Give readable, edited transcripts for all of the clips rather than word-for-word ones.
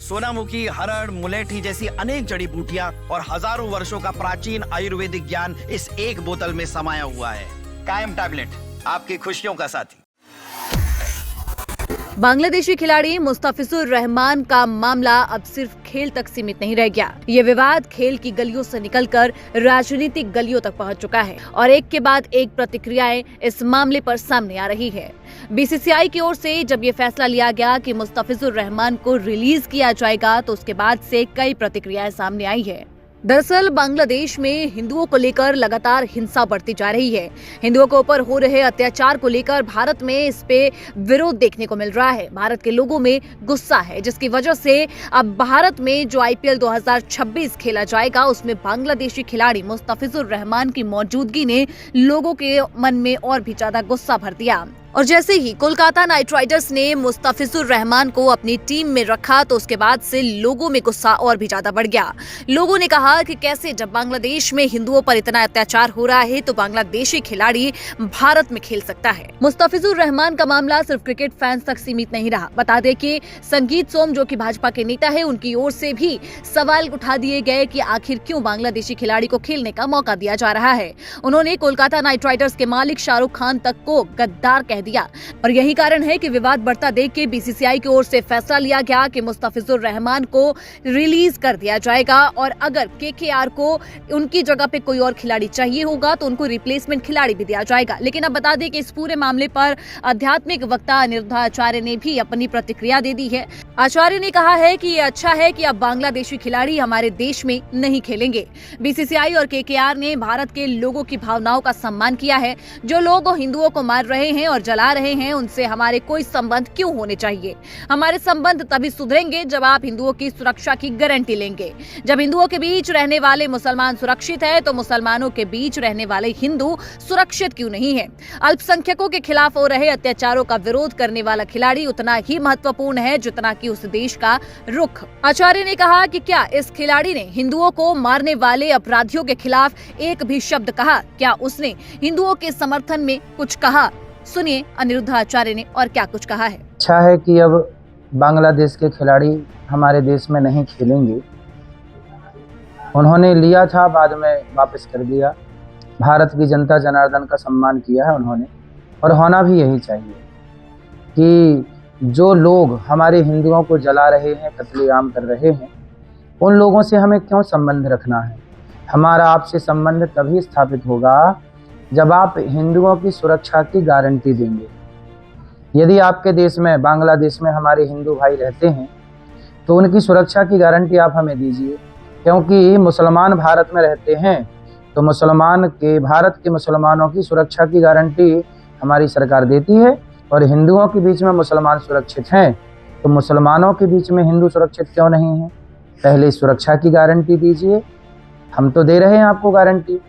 सोनामुखी, हरड़, मुलेठी जैसी अनेक जड़ी बूटियां और हजारों वर्षों का प्राचीन आयुर्वेदिक ज्ञान इस एक बोतल में समाया हुआ है। कायम टैबलेट, आपकी खुशियों का साथी। बांग्लादेशी खिलाड़ी मुस्तफिजुर रहमान का मामला अब सिर्फ खेल तक सीमित नहीं रह गया। ये विवाद खेल की गलियों से निकलकर राजनीतिक गलियों तक पहुंच चुका है और एक के बाद एक प्रतिक्रियाएं इस मामले पर सामने आ रही है। बीसीसीआई की ओर से जब ये फैसला लिया गया कि मुस्तफिजुर रहमान को रिलीज किया जाएगा, तो उसके बाद से कई प्रतिक्रियाएं सामने आई है। दरअसल बांग्लादेश में हिंदुओं को लेकर लगातार हिंसा बढ़ती जा रही है। हिंदुओं के ऊपर हो रहे अत्याचार को लेकर भारत में इस पे विरोध देखने को मिल रहा है। भारत के लोगों में गुस्सा है, जिसकी वजह से अब भारत में जो आईपीएल 2026 खेला जाएगा, उसमें बांग्लादेशी खिलाड़ी मुस्तफिजुर रहमान की मौजूदगी ने लोगों के मन में और भी ज्यादा गुस्सा भर दिया। और जैसे ही कोलकाता नाइट राइडर्स ने मुस्तफिजुर रहमान को अपनी टीम में रखा, तो उसके बाद से लोगों में गुस्सा और भी ज्यादा बढ़ गया। लोगों ने कहा कि कैसे जब बांग्लादेश में हिंदुओं पर इतना अत्याचार हो रहा है, तो बांग्लादेशी खिलाड़ी भारत में खेल सकता है। मुस्तफिजुर रहमान का मामला सिर्फ क्रिकेट फैंस तक सीमित नहीं रहा। बता दें कि संगीत सोम, जो कि भाजपा के नेता है, उनकी ओर से भी सवाल उठा दिए गए कि आखिर क्यों बांग्लादेशी खिलाड़ी को खेलने का मौका दिया जा रहा है। उन्होंने कोलकाता नाइट राइडर्स के मालिक शाहरुख खान तक को गद्दार कह दिया और यही कारण है कि विवाद बढ़ता देख के बीसीसीआई की ओर से फैसला लिया गया कि मुस्तफिजुर रहमान को रिलीज कर दिया जाएगा और अगर केकेआर को उनकी जगह पे कोई और खिलाड़ी चाहिए होगा, तो उनको रिप्लेसमेंट खिलाड़ी भी दिया जाएगा। लेकिन अब बता दें कि इस पूरे मामले पर आध्यात्मिक वक्ता अनिरुद्ध आचार्य ने भी अपनी प्रतिक्रिया दे दी है। आचार्य ने कहा है कि ये अच्छा है कि अब बांग्लादेशी खिलाड़ी हमारे देश में नहीं खेलेंगे। बीसीसीआई और केकेआर ने भारत के लोगों की भावनाओं का सम्मान किया है। जो लोग हिंदुओं को मार रहे हैं और जला रहे हैं, उनसे हमारे कोई संबंध क्यों होने चाहिए। हमारे संबंध तभी सुधरेंगे जब आप हिंदुओं की सुरक्षा की गारंटी लेंगे। जब हिंदुओं के बीच रहने वाले मुसलमान सुरक्षित है, तो मुसलमानों के बीच रहने वाले हिंदू सुरक्षित क्यों नहीं है। अल्पसंख्यकों के खिलाफ हो रहे अत्याचारों का विरोध करने वाला खिलाड़ी उतना ही महत्वपूर्ण है जितना कि उस देश का रुख। आचार्य ने कहा कि क्या इस खिलाड़ी ने हिंदुओं को मारने वाले अपराधियों के खिलाफ एक भी शब्द कहा? क्या उसने हिंदुओं के समर्थन में कुछ कहा? सुनिए अनिरुद्ध आचार्य ने और क्या कुछ कहा है। अच्छा है कि अब बांग्लादेश के खिलाड़ी हमारे देश में नहीं खेलेंगे। उन्होंने लिया था, बाद में वापस कर दिया। भारत की जनता जनार्दन का सम्मान किया है उन्होंने, और होना भी यही चाहिए कि जो लोग हमारे हिंदुओं को जला रहे हैं, कत्लेआम कर रहे हैं, उन लोगों से हमें क्यों संबंध रखना है। हमारा आपसे संबंध तभी स्थापित होगा जब आप हिंदुओं की सुरक्षा की गारंटी देंगे। यदि आपके देश में, बांग्लादेश में हमारे हिंदू भाई रहते हैं, तो उनकी सुरक्षा की गारंटी आप हमें दीजिए, क्योंकि मुसलमान भारत में रहते हैं, तो भारत के मुसलमानों की सुरक्षा की गारंटी हमारी सरकार देती है। और हिंदुओं के बीच में मुसलमान सुरक्षित हैं, तो मुसलमानों के बीच में हिंदू सुरक्षित क्यों नहीं है। पहले सुरक्षा की गारंटी दीजिए, हम तो दे रहे हैं आपको गारंटी,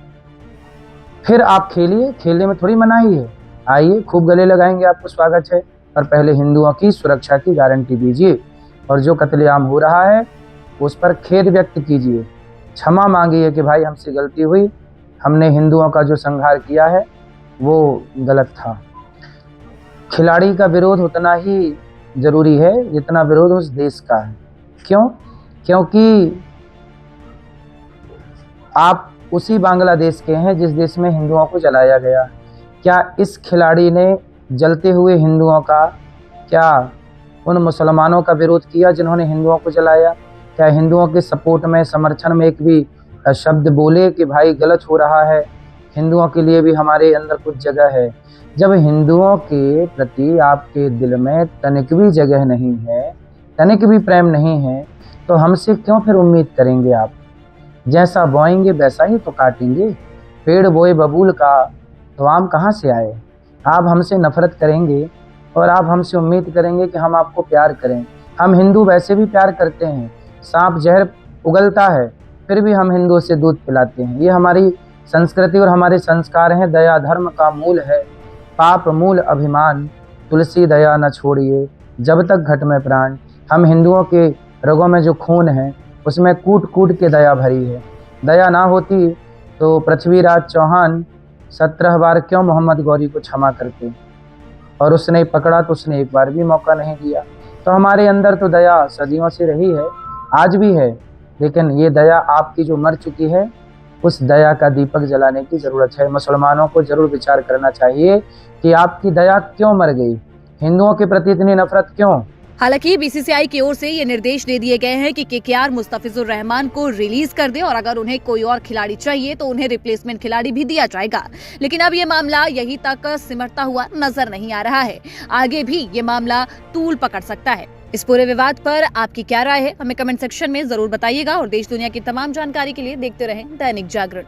फिर आप खेलिए। खेलने में थोड़ी मनाही है, आइए खूब गले लगाएंगे, आपको स्वागत है। पर पहले हिंदुओं की सुरक्षा की गारंटी दीजिए, और जो कत्लेआम हो रहा है उस पर खेद व्यक्त कीजिए, क्षमा मांगिए कि भाई हमसे गलती हुई, हमने हिंदुओं का जो संहार किया है वो गलत था। खिलाड़ी का विरोध उतना ही जरूरी है जितना विरोध उस देश का है। क्यों? क्योंकि आप उसी बांग्लादेश के हैं जिस देश में हिंदुओं को जलाया गया। क्या इस खिलाड़ी ने जलते हुए हिंदुओं का, क्या उन मुसलमानों का विरोध किया जिन्होंने हिंदुओं को जलाया? क्या हिंदुओं के सपोर्ट में, समर्थन में एक भी शब्द बोले कि भाई गलत हो रहा है, हिंदुओं के लिए भी हमारे अंदर कुछ जगह है? जब हिंदुओं के प्रति आपके दिल में तनिक भी जगह नहीं है, तनिक भी प्रेम नहीं है, तो हमसे क्यों फिर उम्मीद करेंगे आप? जैसा बोएंगे वैसा ही तो काटेंगे। पेड़ बोए बबूल का, तो आम कहाँ से आए? आप हमसे नफरत करेंगे और आप हमसे उम्मीद करेंगे कि हम आपको प्यार करें। हम हिंदू वैसे भी प्यार करते हैं। सांप जहर उगलता है, फिर भी हम हिंदुओं से दूध पिलाते हैं। ये हमारी संस्कृति और हमारे संस्कार हैं। दया धर्म का मूल है, पाप मूल अभिमान, तुलसी दया न छोड़िए जब तक घट में प्राण। हम हिंदुओं के रगों में जो खून है उसमें कूट कूट के दया भरी है। दया ना होती तो पृथ्वीराज चौहान 17 बार क्यों मोहम्मद गौरी को क्षमा करते, और उसने पकड़ा तो उसने एक बार भी मौका नहीं दिया। तो हमारे अंदर तो दया सदियों से रही है, आज भी है, लेकिन ये दया आपकी जो मर चुकी है, उस दया का दीपक जलाने की जरूरत है। मुसलमानों को जरूर विचार करना चाहिए कि आपकी दया क्यों मर गई, हिंदुओं के प्रति इतनी नफरत क्यों। हालांकि बीसीसीआई की ओर से ये निर्देश दे दिए गए हैं कि केकेआर मुस्तफिजुर रहमान को रिलीज कर दे और अगर उन्हें कोई और खिलाड़ी चाहिए तो उन्हें रिप्लेसमेंट खिलाड़ी भी दिया जाएगा। लेकिन अब ये मामला यहीं तक सिमटता हुआ नजर नहीं आ रहा है, आगे भी ये मामला तूल पकड़ सकता है। इस पूरे विवाद पर आपकी क्या राय है, हमें कमेंट सेक्शन में जरूर बताइएगा और देश दुनिया की तमाम जानकारी के लिए देखते रहें दैनिक जागरण।